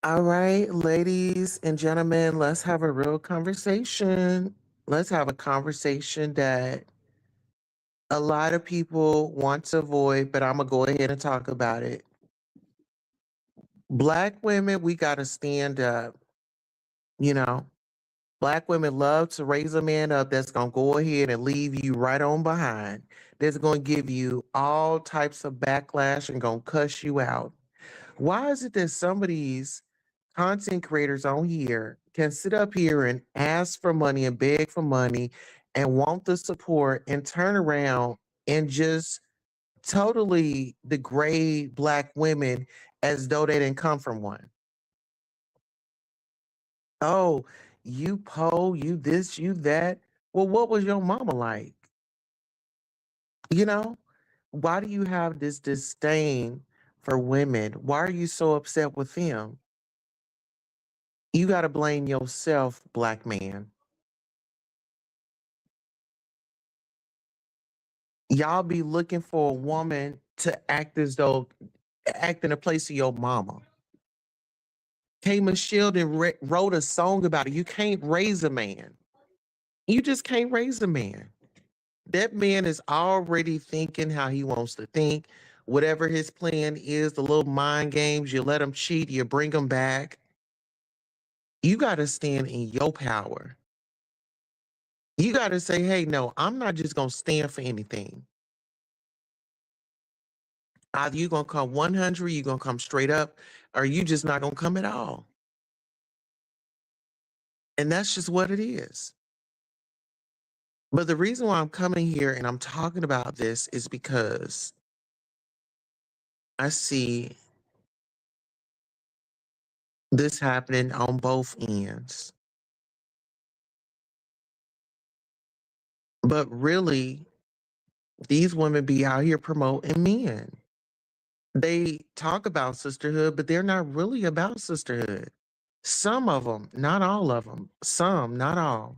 All right, ladies and gentlemen, let's have a real conversation. Let's have a conversation that a lot of people want to avoid, but I'm going to go ahead and talk about it. Black women, we got to stand up. You know, Black women love to raise a man up that's going to go ahead and leave you right on behind. That's going to give you all types of backlash and going to cuss you out. Why is it that some of these content creators on here can sit up here and ask for money and beg for money and want the support and turn around and just totally degrade Black women as though they didn't come from one? Oh, you po, you this, you that. Well, what was your mama like? You know, why do you have this disdain for women? Why are you so upset with them? You got to blame yourself, Black man. Y'all be looking for a woman to act as though act in the place of your mama. K. Michelle wrote a song about it. You can't raise a man. You just can't raise a man. That man is already thinking how he wants to think. Whatever his plan is, the little mind games, you let him cheat, you bring him back. You got to stand in your power. You got to say, hey, no, I'm not just going to stand for anything. Either you going to come 100, you going to come straight up, or you just not going to come at all. And that's just what it is. But the reason why I'm coming here and I'm talking about this is because I see this happening on both ends. But really, these women be out here promoting men. They talk about sisterhood, but they're not really about sisterhood. Some of them, not all of them, some, not all.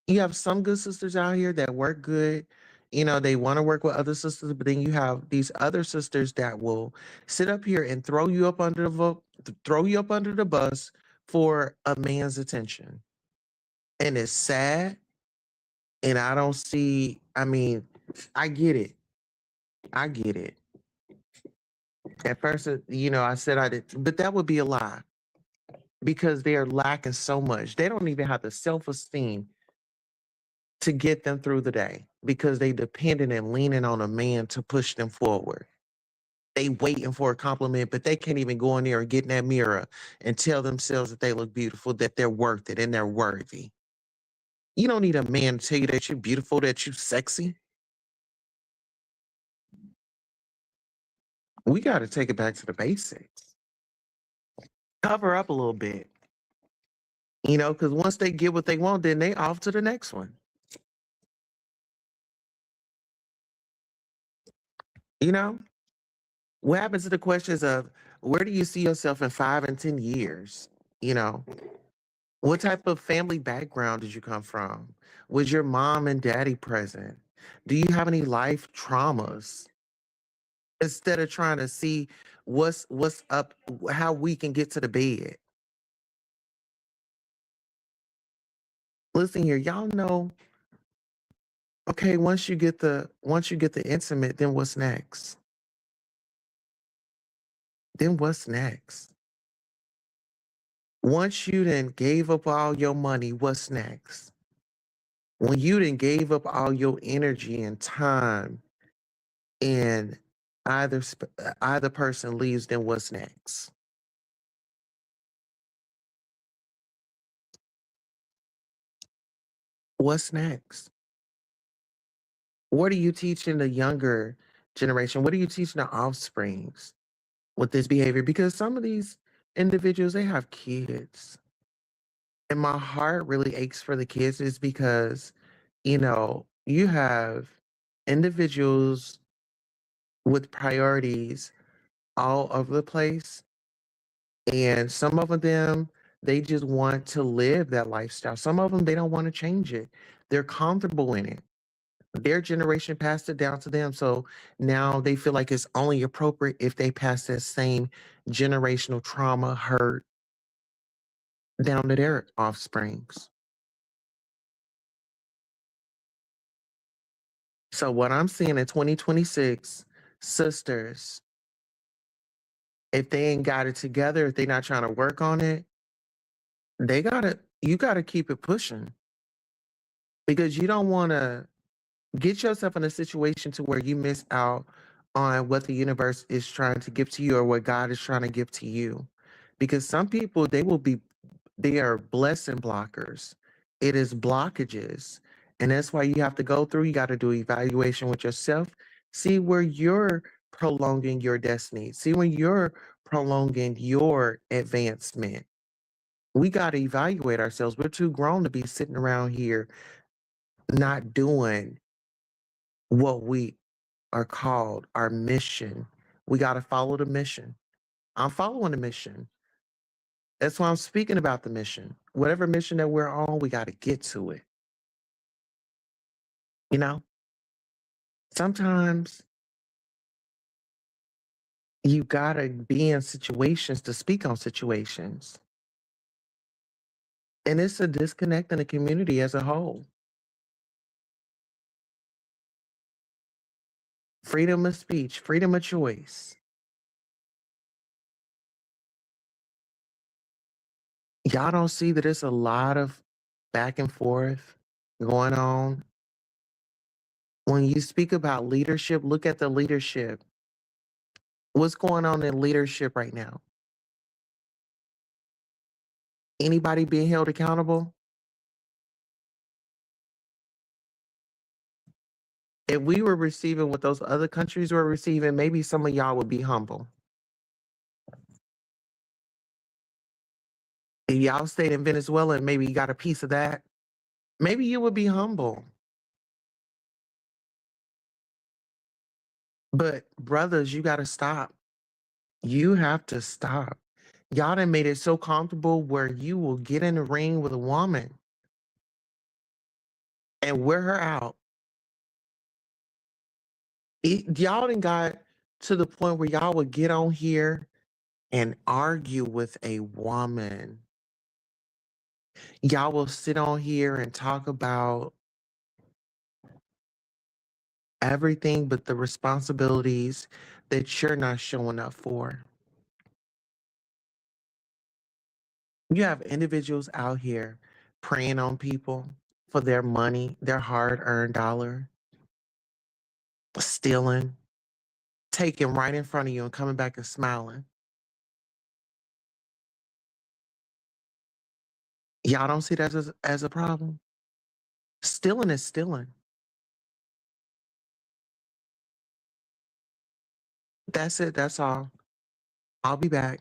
You have some good sisters out here that work good. You know, they want to work with other sisters, but then you have these other sisters that will sit up here and throw you up under the bus for a man's attention. And it's sad. And I don't see, I mean, I get it. I get it. At first, I said I did, but that would be a lie because they are lacking so much. They don't even have the self esteem to get them through the day because they dependent and leaning on a man to push them forward. They waiting for a compliment, but they can't even go in there and get in that mirror and tell themselves that they look beautiful, that they're worth it and they're worthy. You don't need a man to tell you that you're beautiful, that you're sexy. We got to take it back to the basics. Cover up a little bit, because once they get what they want, then they off to the next one. You know, what happens to the questions of where do you see yourself in 5 and 10 years? You know, what type of family background did you come from? Was your mom and daddy present? Do you have any life traumas? Instead of trying to see what's up, how we can get to the bed. Listen here, y'all know Okay, once you get the intimate, then what's next? Then what's next? Once you then gave up all your money, what's next? When you then gave up all your energy and time and either person leaves, then what's next? What's next? What are you teaching the younger generation? What are you teaching the offsprings with this behavior? Because some of these individuals, they have kids. And my heart really aches for the kids is because, you have individuals with priorities all over the place. And some of them, they just want to live that lifestyle. Some of them, they don't want to change it. They're comfortable in it. Their generation passed it down to them. So now they feel like it's only appropriate if they pass that same generational trauma, hurt down to their offsprings. So what I'm seeing in 2026, sisters, if they ain't got it together, if they not trying to work on it, you gotta keep it pushing because you don't want to get yourself in a situation to where you miss out on what the universe is trying to give to you or what God is trying to give to you. Because some people, they are blessing blockers. It is blockages. And that's why you have to go through, you got to do evaluation with yourself, see where you're prolonging your destiny, see when you're prolonging your advancement. We got to evaluate ourselves. We're too grown to be sitting around here not doing what we are called, our mission. We got to follow the mission. I'm following the mission. That's why I'm speaking about the mission. Whatever mission that we're on, we got to get to it. You know, sometimes you got to be in situations to speak on situations. And it's a disconnect in the community as a whole. Freedom of speech, freedom of choice. Y'all don't see that it's a lot of back and forth going on. When you speak about leadership, look at the leadership. What's going on in leadership right now? Anybody being held accountable? If we were receiving what those other countries were receiving, maybe some of y'all would be humble. If y'all stayed in Venezuela and maybe you got a piece of that, maybe you would be humble. But brothers, you got to stop. You have to stop. Y'all done made it so comfortable where you will get in the ring with a woman and wear her out. Y'all done got to the point where y'all would get on here and argue with a woman. Y'all will sit on here and talk about everything but the responsibilities that you're not showing up for. You have individuals out here preying on people for their money, their hard earned dollar, stealing, taking right in front of you and coming back and smiling. Y'all don't see that as a problem? Stealing is stealing. That's it. That's all. I'll be back.